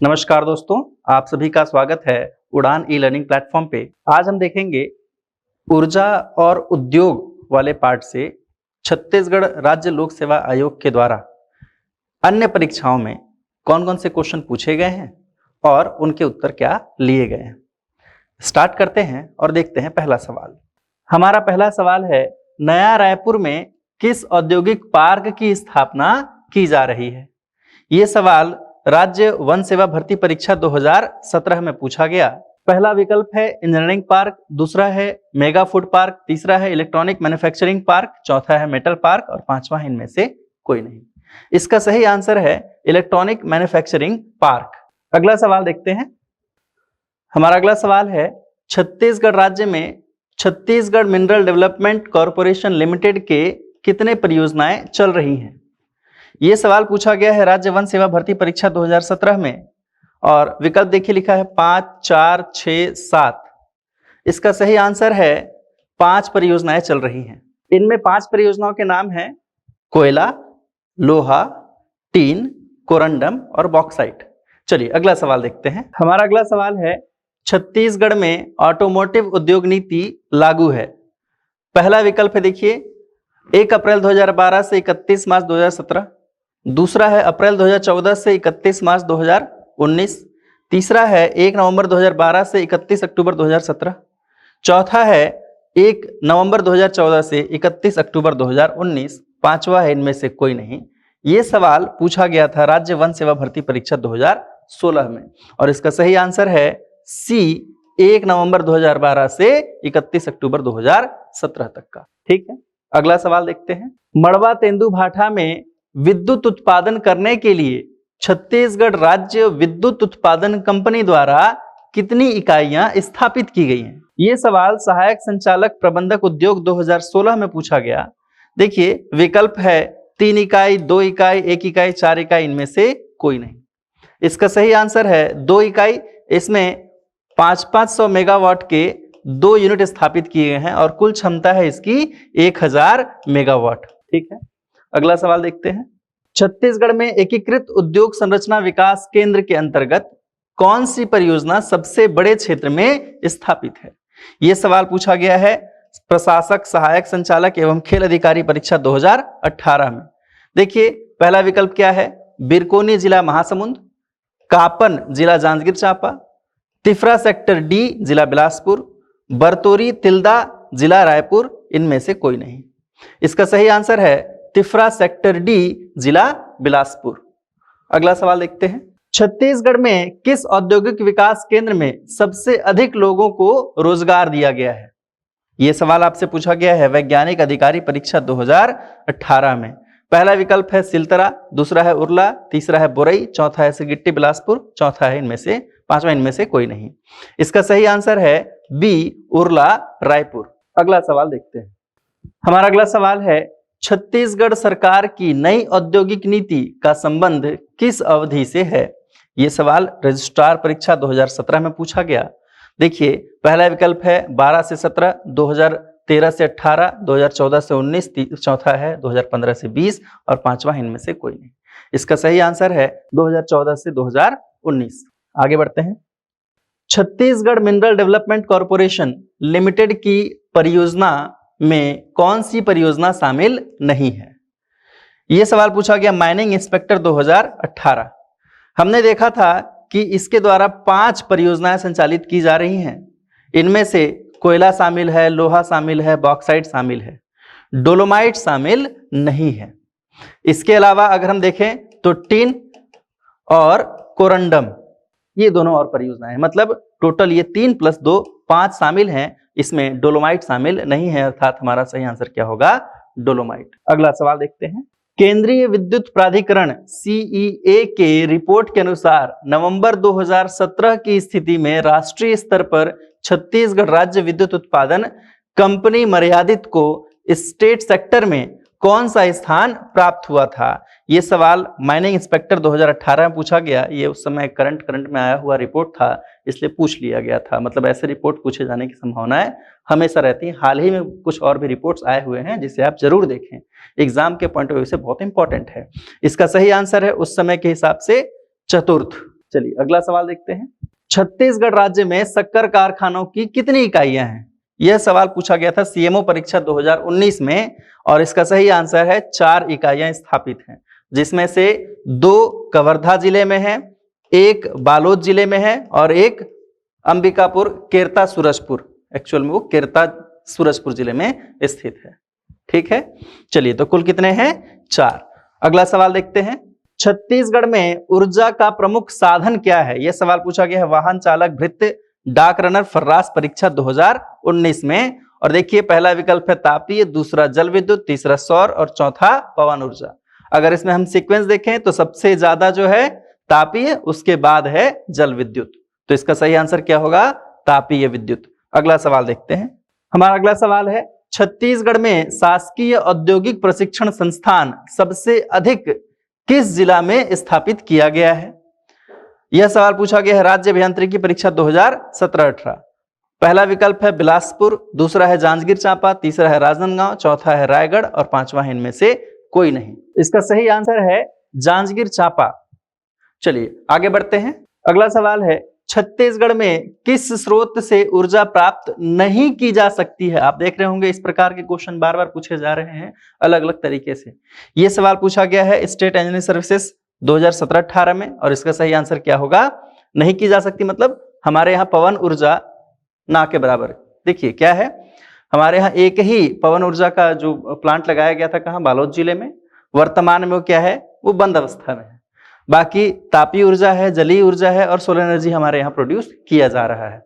नमस्कार दोस्तों, आप सभी का स्वागत है उड़ान ई लर्निंग प्लेटफॉर्म पे। आज हम देखेंगे ऊर्जा और उद्योग वाले पार्ट से छत्तीसगढ़ राज्य लोक सेवा आयोग के द्वारा अन्य परीक्षाओं में कौन कौन से क्वेश्चन पूछे गए हैं और उनके उत्तर क्या लिए गए हैं। स्टार्ट करते हैं और देखते हैं पहला सवाल। हमारा पहला सवाल है, नया रायपुर में किस औद्योगिक पार्क की स्थापना की जा रही है? ये सवाल राज्य वन सेवा भर्ती परीक्षा 2017 में पूछा गया। पहला विकल्प है इंजीनियरिंग पार्क, दूसरा है मेगा फूड पार्क, तीसरा है इलेक्ट्रॉनिक मैन्युफैक्चरिंग पार्क, चौथा है मेटल पार्क और पांचवा इनमें से कोई नहीं। इसका सही आंसर है इलेक्ट्रॉनिक मैन्युफैक्चरिंग पार्क। अगला सवाल देखते हैं। हमारा अगला सवाल है, छत्तीसगढ़ राज्य में Chhattisgarh mineral development corporation limited के कितने परियोजनाएं चल रही हैं? ये सवाल पूछा गया है राज्य वन सेवा भर्ती परीक्षा 2017 में और विकल्प देखिए लिखा है 5, 4, 6, 7। इसका सही आंसर है 5 परियोजनाएं चल रही हैं। इनमें 5 परियोजनाओं के नाम हैं कोयला, लोहा, टीन, कोरंडम और बॉक्साइट। चलिए अगला सवाल देखते हैं। हमारा अगला सवाल है, छत्तीसगढ़ में ऑटोमोटिव उद्योग नीति लागू है। पहला विकल्प है देखिए 1 अप्रैल 2012 से 31 मार्च 2017, दूसरा है अप्रैल 2014 से 31 मार्च 2019, तीसरा है 1 नवंबर 2012 से 31 अक्टूबर 2017, चौथा है 1 नवंबर 2014 से 31 अक्टूबर 2019, पांचवा है इनमें से कोई नहीं। ये सवाल पूछा गया था राज्य वन सेवा भर्ती परीक्षा 2016 में और इसका सही आंसर है सी, 1 नवंबर 2012 से 31 अक्टूबर 2017 तक का। ठीक है, अगला सवाल देखते हैं। मड़वा तेंदुभाठा में विद्युत उत्पादन करने के लिए छत्तीसगढ़ राज्य विद्युत उत्पादन कंपनी द्वारा कितनी इकाइयां स्थापित की गई हैं? ये सवाल सहायक संचालक प्रबंधक उद्योग 2016 में पूछा गया। देखिए विकल्प है 3 इकाई, 2 इकाई, 1 इकाई, 4 इकाई, इनमें से कोई नहीं। इसका सही आंसर है 2 इकाई। इसमें 500 मेगावाट के 2 यूनिट स्थापित किए गए हैं और कुल क्षमता है इसकी 1000 मेगावाट। ठीक है, अगला सवाल देखते हैं। छत्तीसगढ़ में एकीकृत उद्योग संरचना विकास केंद्र के अंतर्गत कौन सी परियोजना सबसे बड़े क्षेत्र में स्थापित है? यह सवाल पूछा गया है प्रशासक सहायक संचालक एवं खेल अधिकारी परीक्षा 2018 में। देखिए पहला विकल्प क्या है, बिरकोनी जिला महासमुंद, कापन जिला जांजगीर चांपा, तिफरा सेक्टर डी जिला बिलासपुर, बरतोरी तिल्दा जिला रायपुर, इनमें से कोई नहीं। इसका सही आंसर है तिफरा सेक्टर डी जिला बिलासपुर। अगला सवाल देखते हैं। छत्तीसगढ़ में किस औद्योगिक विकास केंद्र में सबसे अधिक लोगों को रोजगार दिया गया है? यह सवाल आपसे पूछा गया है वैज्ञानिक अधिकारी परीक्षा 2018 में। पहला विकल्प है सिलतरा, दूसरा है उरला, तीसरा है बोरई, चौथा है सिरगिट्टी बिलासपुर, चौथा है इनमें से पांचवा इनमें से कोई नहीं। इसका सही आंसर है बी, उरला रायपुर। अगला सवाल देखते हैं। हमारा अगला सवाल है, छत्तीसगढ़ सरकार की नई औद्योगिक नीति का संबंध किस अवधि से है? यह सवाल रजिस्ट्रार परीक्षा 2017 में पूछा गया। देखिए पहला विकल्प है 12 से 17, 2013 से 18, 2014 से 19, चौथा है 2015 से 20 और पांचवा इनमें से कोई नहीं। इसका सही आंसर है 2014 से 2019। आगे बढ़ते हैं। Chhattisgarh mineral development corporation limited की परियोजना में कौन सी परियोजना शामिल नहीं है? यह सवाल पूछा गया माइनिंग इंस्पेक्टर 2018। हमने देखा था कि इसके द्वारा 5 परियोजनाएं संचालित की जा रही हैं। इनमें से कोयला शामिल है, लोहा शामिल है, बॉक्साइट शामिल है, डोलोमाइट शामिल नहीं है। इसके अलावा अगर हम देखें तो टीन और कोरंडम, ये दोनों और परियोजनाएं हैं। मतलब टोटल ये 3 + 2 5 शामिल हैं, इसमें डोलोमाइट शामिल नहीं है, अर्थात हमारा सही आंसर क्या होगा? डोलोमाइट। अगला सवाल देखते हैं। केंद्रीय विद्युत प्राधिकरण CEA के रिपोर्ट के अनुसार नवंबर 2017 की स्थिति में राष्ट्रीय स्तर पर छत्तीसगढ़ राज्य विद्युत उत्पादन कंपनी मर्यादित को स्टेट सेक्टर में कौन सा स्थान प्राप्त हुआ था? ये सवाल माइनिंग इंस्पेक्टर 2018 में पूछा गया। ये उस समय करंट में आया हुआ रिपोर्ट था, इसलिए पूछ लिया गया था। मतलब ऐसे रिपोर्ट पूछे जाने की संभावनाएं हमेशा रहती हैं। हाल ही में कुछ और भी रिपोर्ट्स आए हुए हैं जिसे आप जरूर देखें, एग्जाम के पॉइंट ऑफ व्यू से बहुत इंपॉर्टेंट है। इसका सही आंसर है उस समय के हिसाब से चतुर्थ। चलिए अगला सवाल देखते हैं। छत्तीसगढ़ राज्य में शक्कर कारखानों की कितनी इकाइयां हैं? यह सवाल पूछा गया था सीएमओ परीक्षा 2019 में और इसका सही आंसर है 4 इकाइयां स्थापित हैं, जिसमें से 2 कवर्धा जिले में है, 1 बालोद जिले में है और 1 अंबिकापुर केरता सूरजपुर, एक्चुअल में वो केरता सूरजपुर जिले में स्थित है। ठीक है, चलिए तो कुल कितने हैं? 4। अगला सवाल देखते हैं। छत्तीसगढ़ में ऊर्जा का प्रमुख साधन क्या है? यह सवाल पूछा गया है वाहन चालक भृत्य डाक रनर फर्रास परीक्षा 2019 में। और देखिए पहला विकल्प है तापीय, दूसरा जल विद्युत, तीसरा सौर और चौथा पवन ऊर्जा। अगर इसमें हम सीक्वेंस देखें तो सबसे ज्यादा जो है तापीय, उसके बाद है जल विद्युत, तो इसका सही आंसर क्या होगा? तापीय विद्युत। अगला सवाल देखते हैं। हमारा अगला सवाल है छत्तीसगढ़ में शासकीय औद्योगिक प्रशिक्षण संस्थान सबसे अधिक किस जिला में स्थापित किया गया है? यह सवाल पूछा गया है राज्य अभियांत्रिकी परीक्षा 2017-18। पहला विकल्प है बिलासपुर, दूसरा है जांजगीर चांपा, तीसरा है राजनांदगांव, चौथा है रायगढ़ और पांचवा है इनमें से कोई नहीं। इसका सही आंसर है जांजगीर चांपा। चलिए आगे बढ़ते हैं। अगला सवाल है छत्तीसगढ़ में किस स्रोत से ऊर्जा प्राप्त नहीं की जा सकती है? आप देख रहे होंगे इस प्रकार के क्वेश्चन बार बार पूछे जा रहे हैं अलग अलग तरीके से। यह सवाल पूछा गया है स्टेट इंजीनियरिंग सर्विसेज 2017-18 में और इसका सही आंसर क्या होगा? नहीं की जा सकती मतलब हमारे यहाँ पवन ऊर्जा ना के बराबर। देखिए क्या है, हमारे यहाँ एक ही पवन ऊर्जा का जो प्लांट लगाया गया था, कहाँ? बालोद जिले में। वर्तमान में वो क्या है? वो बंद अवस्था में है। बाकी तापीय ऊर्जा है, जलीय ऊर्जा है और सोलर एनर्जी हमारे यहाँ प्रोड्यूस किया जा रहा है।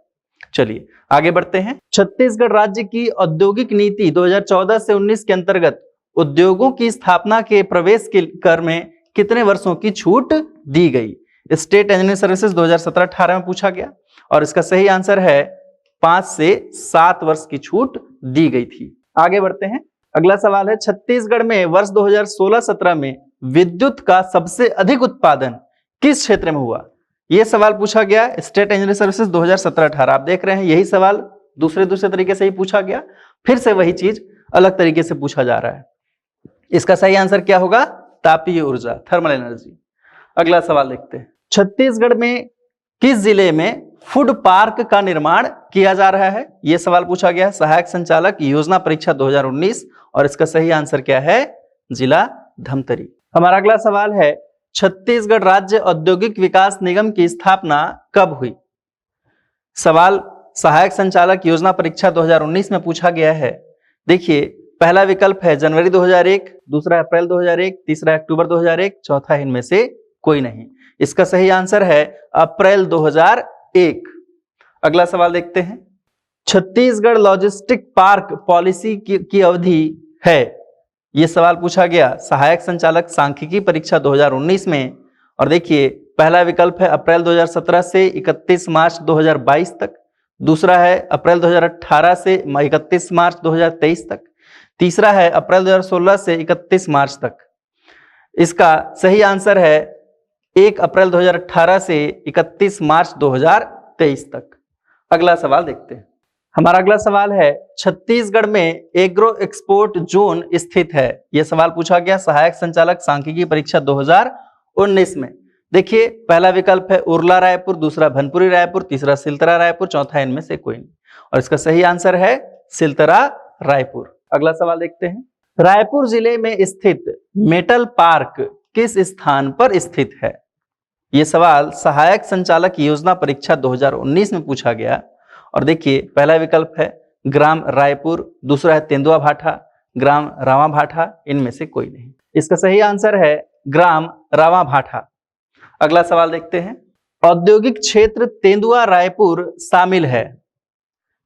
चलिए आगे बढ़ते हैं। छत्तीसगढ़ राज्य की औद्योगिक नीति 2014 से 19 के अंतर्गत उद्योगों की स्थापना के प्रवेश के कर में कितने वर्षों की छूट दी गई? स्टेट इंजीनियरिंग सर्विसेज 2017-18 में पूछा गया और इसका सही आंसर है 5 से 7 वर्ष की छूट दी गई थी। आगे बढ़ते हैं। अगला सवाल है छत्तीसगढ़ में वर्ष 2016-17 में विद्युत का सबसे अधिक उत्पादन किस क्षेत्र में हुआ? यह सवाल पूछा गया स्टेट इंजीनियरिंग सर्विसेज 2017-18। आप देख रहे हैं यही सवाल दूसरे तरीके से ही पूछा गया, फिर से वही चीज अलग तरीके से पूछा जा रहा है। इसका सही आंसर क्या होगा? तापीय ऊर्जा, थर्मल एनर्जी। अगला सवाल देखते हैं। छत्तीसगढ़ में किस जिले में फूड पार्क का निर्माण किया जा रहा है? यह सवाल पूछा गया है सहायक संचालक योजना परीक्षा 2019 और इसका सही आंसर क्या है? जिला धमतरी। हमारा अगला सवाल है छत्तीसगढ़ राज्य औद्योगिक विकास निगम की स्थापना कब हुई? सवाल सहायक संचालक योजना परीक्षा 2019 में पूछा गया है। देखिए पहला विकल्प है जनवरी 2001, दूसरा अप्रैल 2001, तीसरा अक्टूबर 2001, चौथा इनमें से कोई नहीं। इसका सही आंसर है अप्रैल 2001। अगला सवाल देखते हैं। छत्तीसगढ़ लॉजिस्टिक पार्क पॉलिसी की अवधि है। यह सवाल पूछा गया सहायक संचालक सांख्यिकी परीक्षा 2019 में और देखिए पहला विकल्प है अप्रैल 2017 से 31 मार्च 2022 तक, दूसरा है अप्रैल 2018 से 31 मार्च 2023 तक, तीसरा है अप्रैल 2016 से 31 मार्च तक। इसका सही आंसर है 1 अप्रैल 2018 से 31 मार्च 2023 तक। अगला सवाल देखते हैं। हमारा अगला सवाल है छत्तीसगढ़ में एग्रो एक्सपोर्ट जोन स्थित है। यह सवाल पूछा गया सहायक संचालक सांख्यिकी परीक्षा 2019 में। देखिए पहला विकल्प है उरला रायपुर, दूसरा भनपुरी रायपुर, तीसरा सिलतरा रायपुर, चौथा इनमें से कोई नहीं और इसका सही आंसर है सिलतरा रायपुर। अगला सवाल देखते हैं। रायपुर जिले में स्थित मेटल पार्क किस स्थान पर स्थित है? यह सवाल सहायक संचालक योजना परीक्षा 2019 में पूछा गया और देखिए पहला विकल्प है ग्राम रायपुर, दूसरा है तेंदुआ भाठा, ग्राम रावा भाठा, इनमें से कोई नहीं। इसका सही आंसर है ग्राम रावा भाठा। अगला सवाल देखते हैं। औद्योगिक क्षेत्र तेंदुआ रायपुर शामिल है।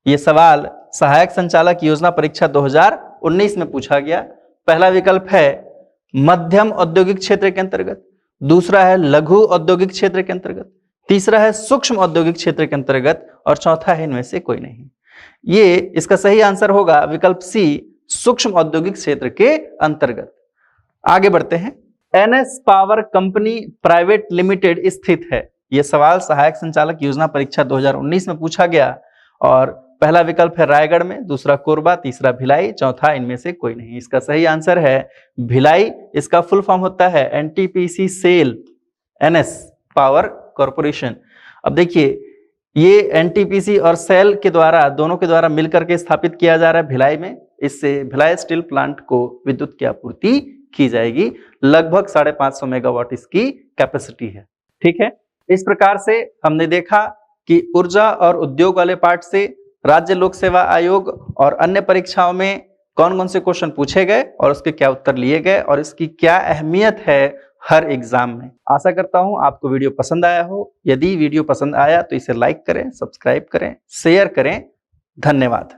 यह सवाल सहायक संचालक योजना परीक्षा 2019 में पूछा गया। पहला विकल्प है मध्यम औद्योगिक क्षेत्र के अंतर्गत, दूसरा है लघु औद्योगिक क्षेत्र के अंतर्गत, तीसरा है सूक्ष्म औद्योगिक क्षेत्र के अंतर्गत और चौथा है इनमें से कोई नहीं। ये इसका सही आंसर होगा विकल्प सी, सूक्ष्म औद्योगिक क्षेत्र के अंतर्गत। आगे बढ़ते हैं। NS power company private limited स्थित है। यह सवाल सहायक संचालक योजना परीक्षा 2019 में पूछा गया और पहला विकल्प है रायगढ़ में, दूसरा कोरबा, तीसरा भिलाई, चौथा इनमें से कोई नहीं। इसका सही आंसर है भिलाई। इसका फुल फॉर्म होता है एनटीपीसी सेल एनएस पावर कॉरपोरेशन। अब देखिए, ये एनटीपीसी और सेल के द्वारा, दोनों के द्वारा मिलकर के स्थापित किया जा रहा है भिलाई में। इससे भिलाई स्टील प्लांट को विद्युत की आपूर्ति की जाएगी। लगभग 550 मेगावाट इसकी कैपेसिटी है। ठीक है, इस प्रकार से हमने देखा कि ऊर्जा और उद्योग वाले पार्ट से राज्य लोक सेवा आयोग और अन्य परीक्षाओं में कौन कौन से क्वेश्चन पूछे गए और उसके क्या उत्तर लिए गए और इसकी क्या अहमियत है हर एग्जाम में। आशा करता हूं आपको वीडियो पसंद आया हो। यदि वीडियो पसंद आया तो इसे लाइक करें, सब्सक्राइब करें, शेयर करें। धन्यवाद।